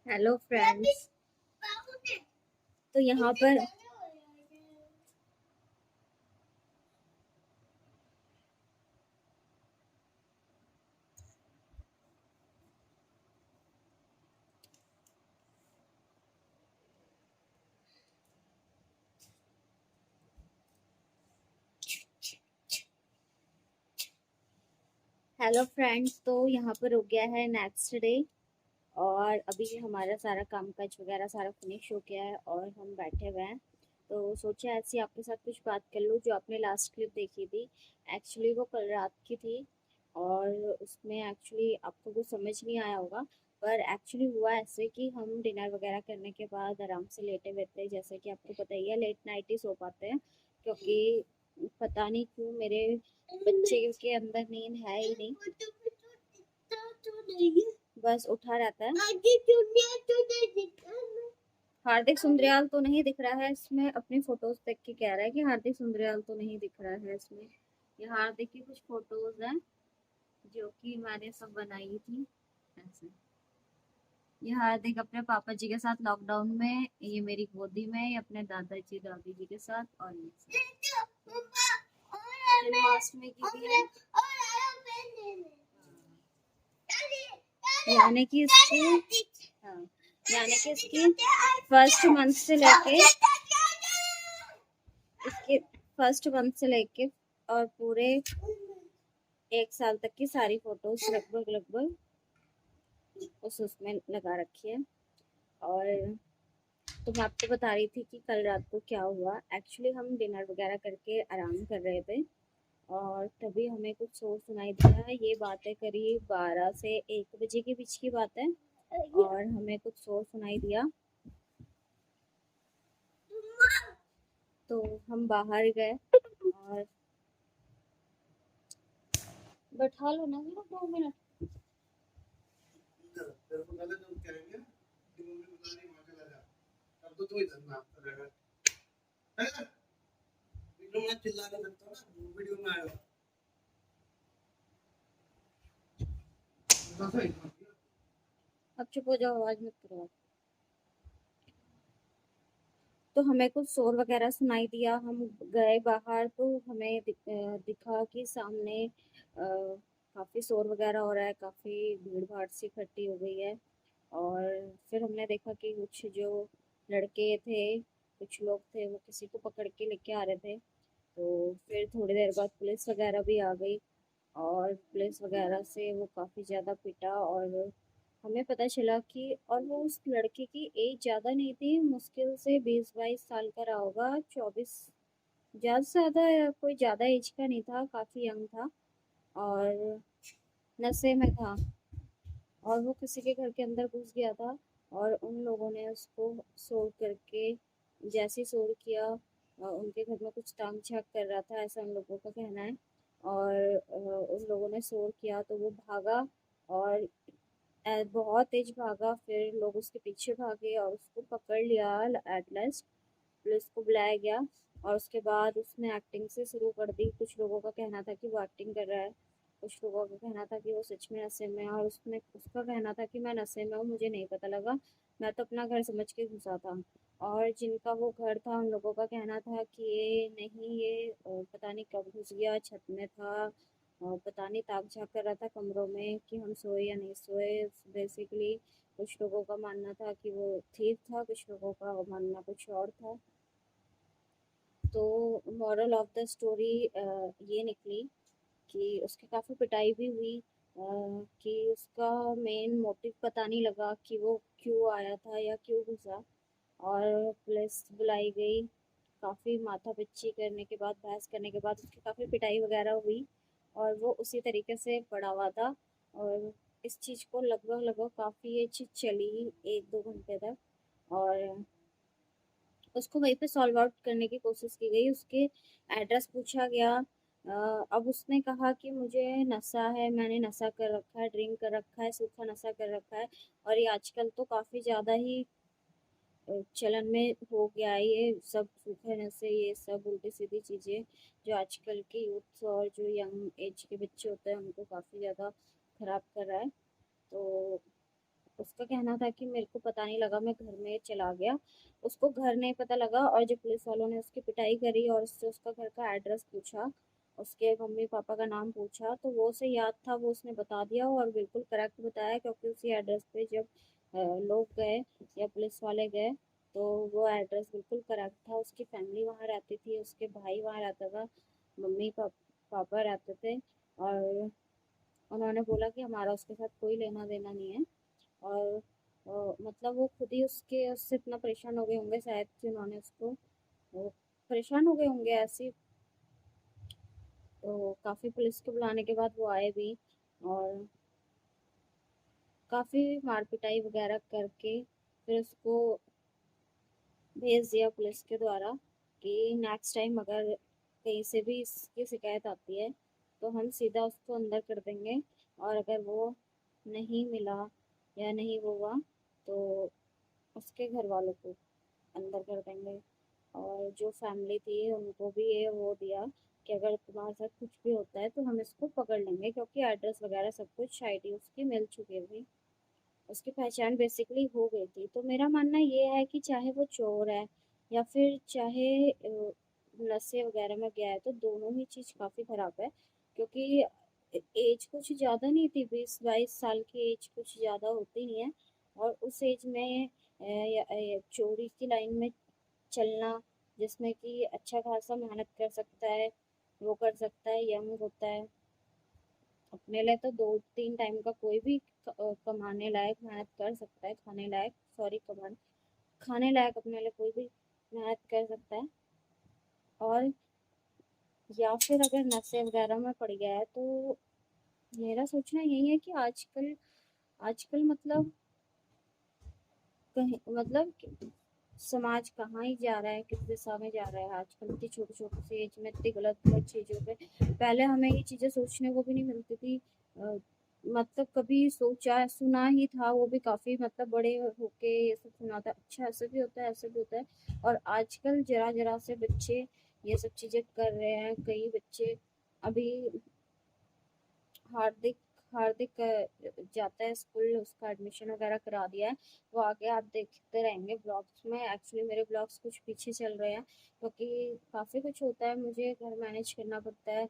Hello friends. तो यहाँ पर हेलो फ्रेंड्स, तो यहाँ पर हो गया है नेक्स्ट डे और अभी हमारा सारा काम काज वगैरह सारा फिनिश हो गया है और हम बैठे हुए हैं। तो सोचा ऐसे आपके साथ कुछ बात कर लूँ। जो आपने लास्ट क्लिप देखी थी, एक्चुअली वो कल रात की थी और उसमें एक्चुअली आपको वो समझ नहीं आया होगा। पर एक्चुअली हुआ ऐसे कि हम डिनर वगैरह करने के बाद आराम से लेटे हुए थे। जैसे कि आपको पता ही है, लेट नाइट ही सो पाते हैं क्योंकि पता नहीं क्यों मेरे बच्चे के अंदर नींद है ही नहीं, बस उठा रहता है। हार्दिक सुंदरियाल तो नहीं दिख रहा है इसमें। अपनी फोटोज देख के कह रहा है कि हार्दिक सुंदरियाल तो नहीं दिख रहा है इसमें। ये हार्दिक की कुछ फोटोज हैं जो कि मैंने सब बनाई थी ऐसे। ये हार्दिक अपने पापा जी के साथ लॉकडाउन में, ये मेरी गोदी में, ये अपने दादाजी दादी जी के साथ, और ये जन्माष्टमी की भी है। यानी कि इसकी हाँ, यानी कि इसकी फर्स्ट मंथ से लेके इसके फर्स्ट मंथ से लेके और पूरे 1 साल तक की सारी फोटोज लगभग लगभग उसमें लगा रखी है। और तो मैं आपको बता रही थी कि कल रात को क्या हुआ। एक्चुअली हम डिनर वगैरह करके आराम कर रहे थे और तभी हमें कुछ शोर सुनाई दिया। ये बात है करीब 12 से 1 बजे के बीच की बात है और हमें कुछ शोर सुनाई दिया तो हम बाहर गए और बैठा लो ना 2 मिनट। अब चुप हो जाओ, आवाज मत करो। तो हमें कुछ शोर वगैरह सुनाई दिया। हम गए बाहर तो हमें दिखा कि सामने काफ़ी शोर वगैरह हो रहा है, काफ़ी भीड़ भाड़ सी इकट्ठी हो गई है। और फिर हमने देखा कि कुछ जो लड़के थे, कुछ लोग थे, वो किसी को पकड़ के लेके आ रहे थे। तो फिर थोड़ी देर बाद पुलिस वगैरह भी आ गई और पुलिस वगैरह से वो काफ़ी ज़्यादा पिटा और हमें पता चला कि, और वो उस लड़के की एज ज़्यादा नहीं थी, मुश्किल से 20-22 साल का रहा होगा, 24, ज़्यादा से ज़्यादा, कोई ज़्यादा एज का नहीं था, काफ़ी यंग था और नशे में था। और वो किसी के घर के अंदर घुस गया था और उन लोगों ने उसको शोर करके, जैसे शोर किया, उनके घर में कुछ ताम झांक कर रहा था, ऐसा उन लोगों का कहना है। और उन लोगों ने शोर किया तो वो भागा और बहुत तेज भागा। फिर लोग उसके पीछे भागे और उसको पकड़ लिया। एट लास्ट पुलिस को बुलाया गया और उसके बाद उसने एक्टिंग से शुरू कर दी। कुछ लोगों का कहना था कि वो एक्टिंग कर रहा है, कुछ लोगों का कहना था कि वो सच में नशे में है और उसने उसका कहना था कि मैं नशे में हूँ, मुझे नहीं पता लगा, मैं तो अपना घर समझ के घुसा था। और जिनका वो घर था उन लोगों का कहना था कि ये नहीं, ये पता नहीं कब घुस गया, छत में था और पता नहीं ताक झाँक कर रहा था कमरों में कि हम सोए या नहीं सोए। बेसिकली कुछ लोगों का मानना था कि वो ठीक था, कुछ लोगों का मानना कुछ और था। तो मॉरल ऑफ द स्टोरी ये निकली कि उसकी काफ़ी पिटाई भी हुई, कि उसका मेन मोटिव पता नहीं लगा कि वो क्यों आया था या क्यों घुसा। और पुलिस बुलाई गई, काफ़ी माथापच्ची करने के बाद, बहस करने के बाद उसकी काफ़ी पिटाई वगैरह हुई और वो उसी तरीके से पड़ा हुआ था। और इस चीज़ को लगभग लगभग काफ़ी ये चीज़ चली 1-2 घंटे तक और उसको वहीं पे सॉल्व आउट करने की कोशिश की गई। उसके एड्रेस पूछा गया। अब उसने कहा कि मुझे नशा है, मैंने नशा कर रखा है, ड्रिंक कर रखा है, सूखा नशा कर रखा है। और ये आजकल तो काफ़ी ज़्यादा ही चलन में हो गया है, ये सब सूखे नशे, ये सब उल्टी सीधी चीज़ें जो आजकल के यूथ और जो यंग एज के बच्चे होते हैं उनको काफ़ी ज़्यादा खराब कर रहा है। तो उसका कहना था कि मेरे को पता नहीं लगा, मैं घर में चला गया। उसको घर नहीं पता लगा, और जब पुलिस वालों ने उसकी पिटाई करी और उससे उसका घर का एड्रेस पूछा, उसके मम्मी पापा का नाम पूछा, तो वो उसे याद था, वो उसने बता दिया और बिल्कुल करेक्ट बताया, क्योंकि उसी एड्रेस पे जब लोग गए या पुलिस वाले गए तो वो एड्रेस बिल्कुल करेक्ट था। उसकी फैमिली वहाँ रहती थी, उसके भाई वहाँ रहता था, पापा रहते थे। और उन्होंने बोला कि हमारा उसके साथ कोई लेना देना नहीं है। और मतलब वो खुद ही उसके उससे इतना परेशान हो गए होंगे शायद कि उन्होंने उसको, वो परेशान हो गए होंगे ऐसे। तो काफ़ी पुलिस के बुलाने के बाद वो आए भी, और काफ़ी मार पिटाई वगैरह करके फिर उसको भेज दिया पुलिस के द्वारा कि नेक्स्ट टाइम अगर कहीं से भी इसकी शिकायत आती है तो हम सीधा उसको अंदर कर देंगे, और अगर वो नहीं मिला या नहीं वो हुआ तो उसके घर वालों को अंदर कर देंगे। और जो फैमिली थी उनको भी ये वो दिया कि अगर तुम्हारे साथ कुछ भी होता है तो हम इसको पकड़ लेंगे, क्योंकि एड्रेस वगैरह सब कुछ आईडी उसकी मिल चुकी थी, उसकी पहचान बेसिकली हो गई थी। तो मेरा मानना ये है कि चाहे वो चोर है या फिर चाहे नशे वगैरह में गया है, तो दोनों ही चीज़ काफ़ी खराब है। क्योंकि एज कुछ ज़्यादा नहीं थी, 20-22 साल की एज कुछ ज़्यादा होती नहीं है। और उस एज में चोरी की लाइन में चलना, जिसमें कि अच्छा खासा मेहनत कर सकता है, वो कर सकता है, यंग होता है, अपने लिए तो 2-3 टाइम का कोई भी कमाने लायक मेहनत कर सकता है, खाने लायक, सॉरी, खाने लायक अपने लिए कोई भी मेहनत कर सकता है। और या फिर अगर नशे वगैरह में पड़ गया है तो मेरा सोचना यही है कि आजकल आजकल मतलब कहीं मतलब समाज कहाँ ही जा रहा है, किस दिशा में जा रहा है आजकल, इतनी छोटी छोटी सी एज में इतनी गलत गलत चीज़ों पे। पहले हमें ये चीज़ें सोचने को भी नहीं मिलती थी। मतलब कभी सोचा सुना ही था, वो भी काफ़ी मतलब बड़े होके ये सब सुना था, अच्छा ऐसे भी होता है, ऐसे भी होता है। और आजकल जरा जरा से बच्चे ये सब चीज़ें कर रहे हैं, कई बच्चे अभी हार्दिक हार्दिक जाता है स्कूल, उसका एडमिशन वगैरह करा दिया है। वो आगे आप देखते रहेंगे ब्लॉग्स में, एक्चुअली मेरे ब्लॉग्स कुछ पीछे चल रहे हैं क्योंकि काफ़ी कुछ होता है, मुझे घर मैनेज करना पड़ता है,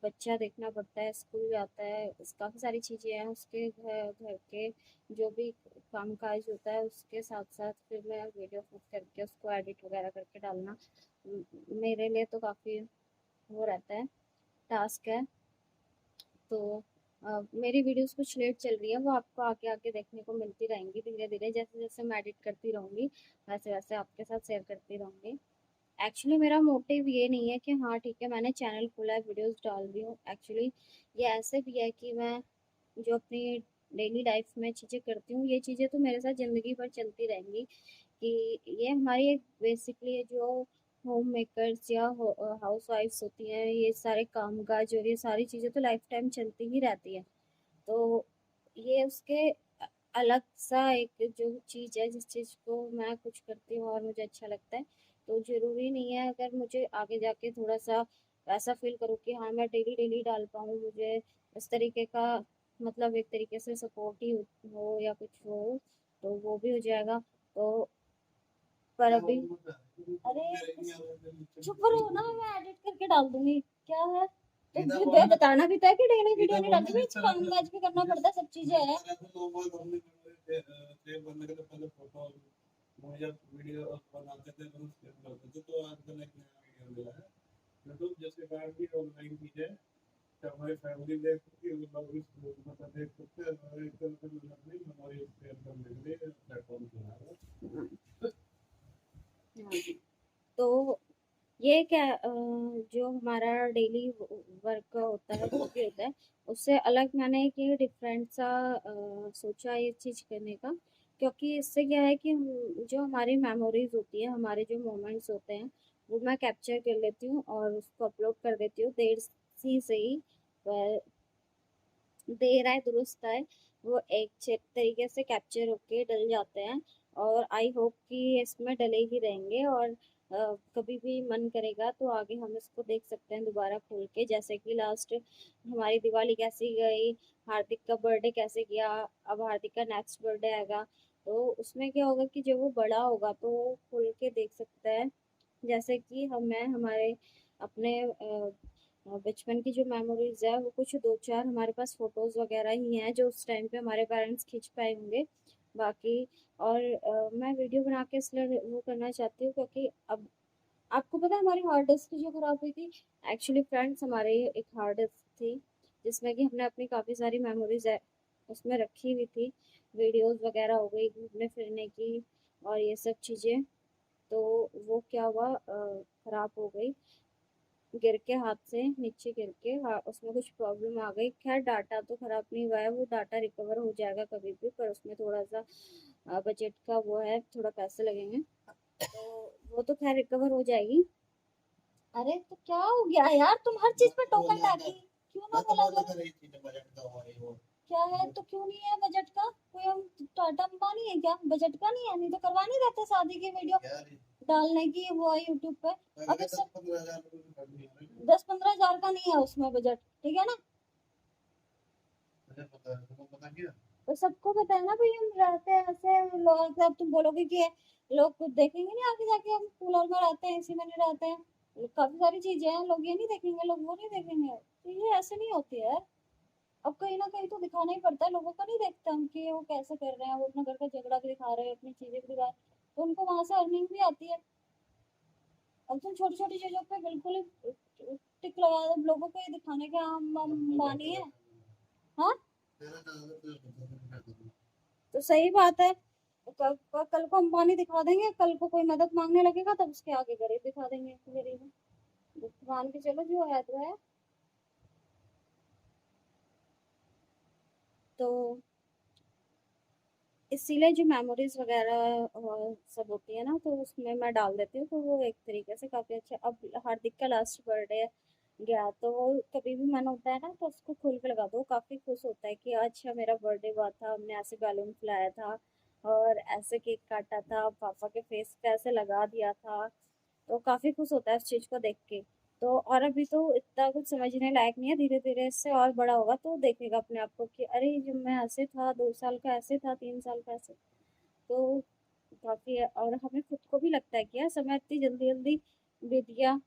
बच्चा देखना पड़ता है, स्कूल जाता है, काफ़ी सारी चीज़ें हैं, उसके घर घर के जो भी काम काज होता है उसके साथ साथ फिर मैं वीडियो शूट करके उसको एडिट वगैरह करके डालना मेरे लिए तो काफ़ी वो रहता है, टास्क है। तो मेरी वीडियोस कुछ लेट चल रही है, वो आपको आगे आगे देखने को मिलती रहेंगी धीरे धीरे, जैसे जैसे मैं एडिट करती रहूँगी वैसे वैसे आपके साथ शेयर करती रहूँगी। एक्चुअली मेरा मोटिव ये नहीं है कि हाँ ठीक है मैंने चैनल खोला है वीडियोस डाल रही हूँ। एक्चुअली ये ऐसे भी है कि मैं जो अपनी डेली लाइफ में चीज़ें करती हूँ, ये चीज़ें तो मेरे साथ ज़िंदगी भर चलती रहेंगी। कि ये हमारी एक बेसिकली जो होम मेकर्स या हाउस वाइफ्स होती हैं, ये सारे कामकाज और ये सारी चीज़ें तो लाइफ टाइम चलती ही रहती है। तो ये उसके अलग सा एक जो चीज़ है, जिस चीज़ को मैं कुछ करती हूँ और मुझे अच्छा लगता है, तो ज़रूरी नहीं है अगर मुझे आगे जाके थोड़ा सा ऐसा फील करूँ कि हाँ मैं डेली डेली डाल पाऊँ, मुझे इस तरीके का मतलब एक तरीके से सपोर्ट ही हो या कुछ हो, तो वो भी हो जाएगा। तो पर अभी अरे चुप रहो ना, मैं एडिट करके डाल दूंगी, क्या है। तो तुम्हें बताना भी था कि डेली वीडियो नहीं डालती, मैं काम काज भी करना पड़ता है, सब चीजें हैं। हाँ, तो ये क्या जो हमारा डेली वर्क होता है जो भी होता है, उससे अलग मैंने एक ये डिफरेंट सा सोचा ये चीज़ करने का। क्योंकि इससे क्या है कि हम जो हमारी मेमोरीज होती है, हमारे जो मोमेंट्स होते हैं, वो मैं कैप्चर कर लेती हूँ और उसको अपलोड कर देती हूँ देर सी से ही। पर देर आए दुरुस्त आए, वो एक तरीके से कैप्चर होके डल जाते हैं। और आई होप कि इसमें डले ही रहेंगे। और कभी भी मन करेगा तो आगे हम इसको देख सकते हैं दोबारा खोल के। जैसे कि लास्ट हमारी दिवाली कैसी गई, हार्दिक का बर्थडे कैसे गया, अब हार्दिक का नेक्स्ट बर्थडे आएगा, तो उसमें क्या होगा कि जब वो बड़ा होगा तो वो खोल के देख सकता है। जैसे कि हमें हमारे अपने बचपन की जो मेमोरीज है वो कुछ दो चार हमारे पास फोटोज वगैरह ही हैं जो उस टाइम पे हमारे पेरेंट्स खींच पाए होंगे। बाकी और मैं वीडियो बना के इसलिए वो करना चाहती हूँ क्योंकि अब आपको पता है हमारी हार्ड डिस्क जो खराब हुई थी, एक्चुअली फ्रेंड्स हमारे एक हार्ड डिस्क थी जिसमें कि हमने अपनी काफ़ी सारी मेमोरीज उसमें रखी हुई थी, वीडियोस वगैरह हो गई घूमने फिरने की और ये सब चीज़ें। तो वो क्या हुआ, खराब हो गई, गिर के हाथ से नीचे गिर के, हाँ, उसमें कुछ प्रॉब्लम आ गई। खैर डाटा तो खराब नहीं हुआ है, वो डाटा रिकवर हो जाएगा कभी भी, पर उसमें थोड़ा सा बजट का वो है, थोड़ा पैसे लगेंगे, तो वो तो खैर रिकवर हो जाएगी। अरे तो क्या हो गया यार, तुम हर चीज पे टोकन डाली क्यों ना बोला करो? क्या है तो क्यों नहीं है बजट का? कोई हम टाटा अंबानी है क्या, बजट का नहीं है? नहीं तो करवा नहीं देते शादी की वीडियो डालने की वो है यूट्यूब पे। अब इससे 10-15 हजार का नहीं है उसमें बजट, ठीक है ना? तो सबको पता है ना भाई, हम रहते हैं ऐसे लोग, अब तुम बोलोगे कि लोग कुछ देखेंगे नहीं आगे जाके, हम कूलर में रहते हैं, एसी में नहीं रहते हैं, काफी सारी चीजें हैं, लोग ये नहीं देखेंगे, लोग वो नहीं देखेंगे, तो ये ऐसे नहीं होती है। अब कहीं ना कहीं तो दिखाना ही पड़ता है, लोगों को नहीं देखते हम कि वो कैसे कर रहे हैं, वो अपना घर का झगड़ा भी दिखा रहे हैं, अपनी चीजें भी दिखा रहे हैं, तो उनको वहां से अर्निंग भी आती है। अब तुम छोटी छोटी चीजों पे बिल्कुल ही टिक लगा दो, अब लोगों को ये दिखाने के हम मानी है। हाँ, तो सही बात है। कल को अंबानी दिखा देंगे, कल को कोई मदद मांगने लगेगा तब उसके आगे गरीब दिखा देंगे, गरीब है। मान के चलो जो है तो है। तो इसीलिए जो मेमोरीज वगैरह सब होती है ना, तो उसमें मैं डाल देती हूँ, तो वो एक तरीके से काफी अच्छा। अब हार्दिक का लास्ट बर्थडे गया तो वो कभी भी मन होता है ना तो उसको खोल के लगा दो, वो काफी खुश होता है कि अच्छा मेरा बर्थडे हुआ था, हमने ऐसे बैलून फुलाया था और ऐसे केक काटा था, पापा के फेस पे ऐसे लगा दिया था, तो काफी खुश होता है उस चीज को देख के। तो और अभी तो इतना कुछ समझने लायक नहीं है, धीरे धीरे इससे और बड़ा होगा तो देखेगा अपने आप को कि अरे जब मैं ऐसे था, 2 साल का ऐसे था, 3 साल का ऐसे। तो काफी है, और हमें खुद को भी लगता है कि यार समय इतनी जल्दी जल्दी बीत गया।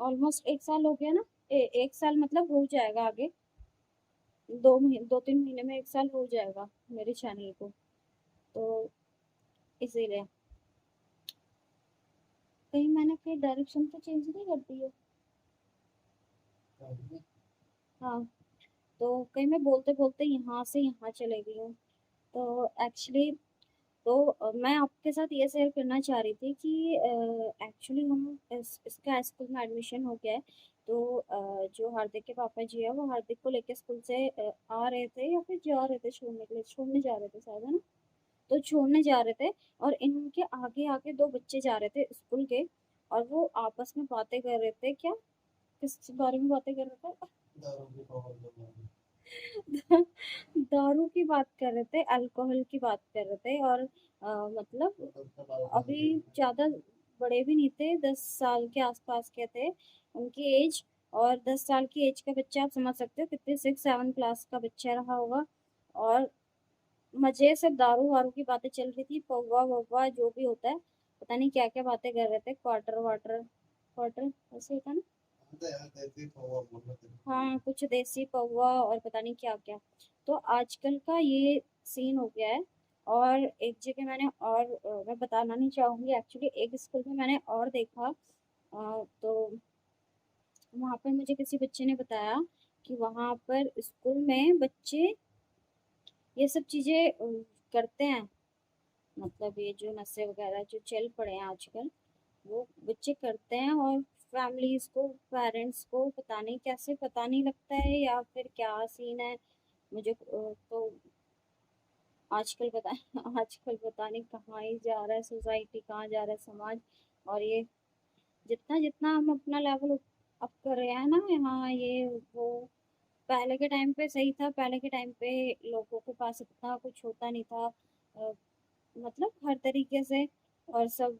ऑलमोस्ट 1 साल हो गया ना, 1 साल मतलब हो जाएगा आगे, 2-3 महीने में 1 साल हो जाएगा मेरे चैनल को। तो इसीलिए कहीं मैंने अपनी डायरेक्शन तो चेंज नहीं कर दी है। हाँ, तो कहीं मैं बोलते बोलते यहाँ से यहाँ चले गई हूँ। तो एक्चुअली तो मैं आपके साथ ये शेयर करना चाह रही थी कि एक्चुअली हम इसका स्कूल में एडमिशन हो गया है। तो जो हार्दिक के पापा जी है वो हार्दिक को लेके स्कूल से आ रहे थे या फिर जा रहे थे छोड़ने के लिए, छोड़ने जा रहे थे शायद, है ना? तो छोड़ने जा रहे थे और इनके आगे आगे दो बच्चे जा रहे थे स्कूल के, और वो आपस में बातें कर रहे थे। क्या, किस बारे में बातें कर रहे थे? दारू की बात कर रहे थे, अल्कोहल की बात कर रहे थे, और मतलब अभी ज्यादा बड़े भी नहीं थे, 10 साल के आसपास के थे उनकी एज। और 10 साल की एज का बच्चा आप समझ सकते हो कितने 6-7 क्लास का बच्चा रहा होगा। और मजे से दारू वारू की बातें चल रही थी, पौवा वौवा जो भी होता है, पता नहीं क्या क्या बातें कर रहे थे, क्वार्टर वाटर, क्वार्टर ऐसे होता है ना, हाँ कुछ देसी पौवा और पता नहीं क्या क्या। तो आजकल का ये सीन हो गया है। और एक जगह मैंने और मैं बताना नहीं चाहूंगी, एक्चुअली एक स्कूल में मैंने और देखा, तो वहां पर मुझे किसी बच्चे ने बताया कि वहां पर स्कूल में बच्चे ये सब चीजें करते हैं, मतलब ये जो नशे वगैरह जो चल पड़े हैं आजकल, वो बच्चे करते हैं। और फैमिलीज को, पेरेंट्स को पता नहीं कैसे पता नहीं लगता है या फिर क्या सीन है, मुझे तो आजकल पता आजकल पता नहीं कहाँ ही जा रहा है सोसाइटी, कहाँ जा रहा है समाज। और ये जितना जितना हम अपना लेवल अप कर रहे हैं ना यहाँ ये वो, पहले के टाइम पे सही था, पहले के टाइम पे लोगों के पास इतना कुछ होता नहीं था, मतलब हर तरीके से और सब।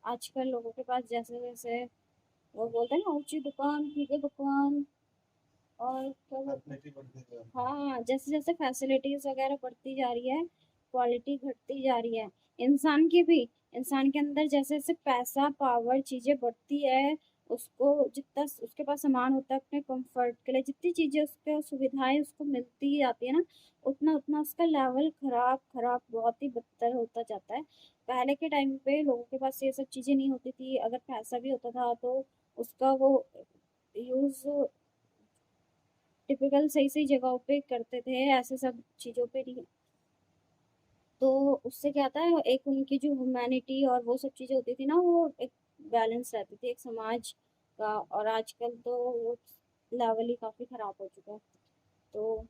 आजकल लोगों के पास जैसे जैसे वो बोलते हैं ना, ऊंची दुकान फीके पकवान, और क्या हाँ, जैसे जैसे फैसिलिटीज वगैरह बढ़ती जा रही है, क्वालिटी घटती जा रही है, इंसान की भी, इंसान के अंदर जैसे जैसे पैसा पावर चीजें बढ़ती है, उसको जितना उसके पास सामान होता है अपने कंफर्ट के लिए, जितनी चीजें उसके सुविधाएं उसको मिलती ही जाती है ना, उतना उतना उसका लेवल खराब खराब बहुत ही बदतर होता जाता है। पहले के टाइम पे लोगों के पास ये सब चीजें नहीं होती थी, अगर पैसा भी होता था तो उसका वो यूज टिपिकल सही सही जगहों पे करते थे, ऐसे सब चीजों पे नहीं। तो उससे क्या था, एक उनकी जो ह्यूमैनिटी और वो सब चीजें होती थी ना, वो एक बैलेंस रहती थी एक समाज का। और आजकल तो वो लेवल ही काफी खराब हो चुका है। तो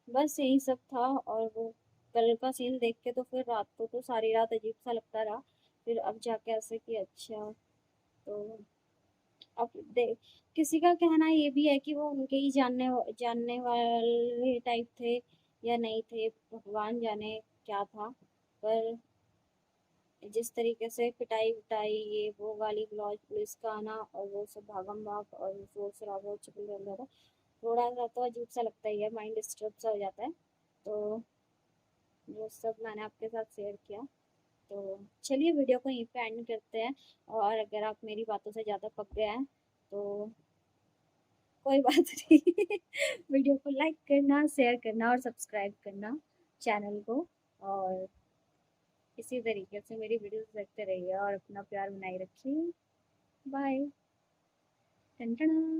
बस यही सब था। और वो कल का सीन देख के तो फिर रात को तो सारी रात अजीब सा लगता रहा। फिर अब जाके ऐसे कि अच्छा, तो अब देख, किसी का कहना ये भी है कि वो उनके ही जानने वाले टाइप थे या नहीं थे, भगवान जाने क्या था। पर जिस तरीके से पिटाई विटाई ये वो गाली गलौज पुलिस का आना और वो सब भागम भाग और जोर शराबा और चिपल रहा था, थोड़ा सा तो अजीब सा लगता ही है, माइंड डिस्टर्ब सा हो जाता है। तो वो सब मैंने आपके साथ शेयर किया। तो चलिए वीडियो को यहीं पे एंड करते हैं। और अगर आप मेरी बातों से ज़्यादा पक गए हैं तो कोई बात नहीं। वीडियो को लाइक करना, शेयर करना और सब्सक्राइब करना चैनल को। और इसी तरीके से मेरी वीडियोस देखते रहिए और अपना प्यार बनाए रखिए। बाय। टन टन।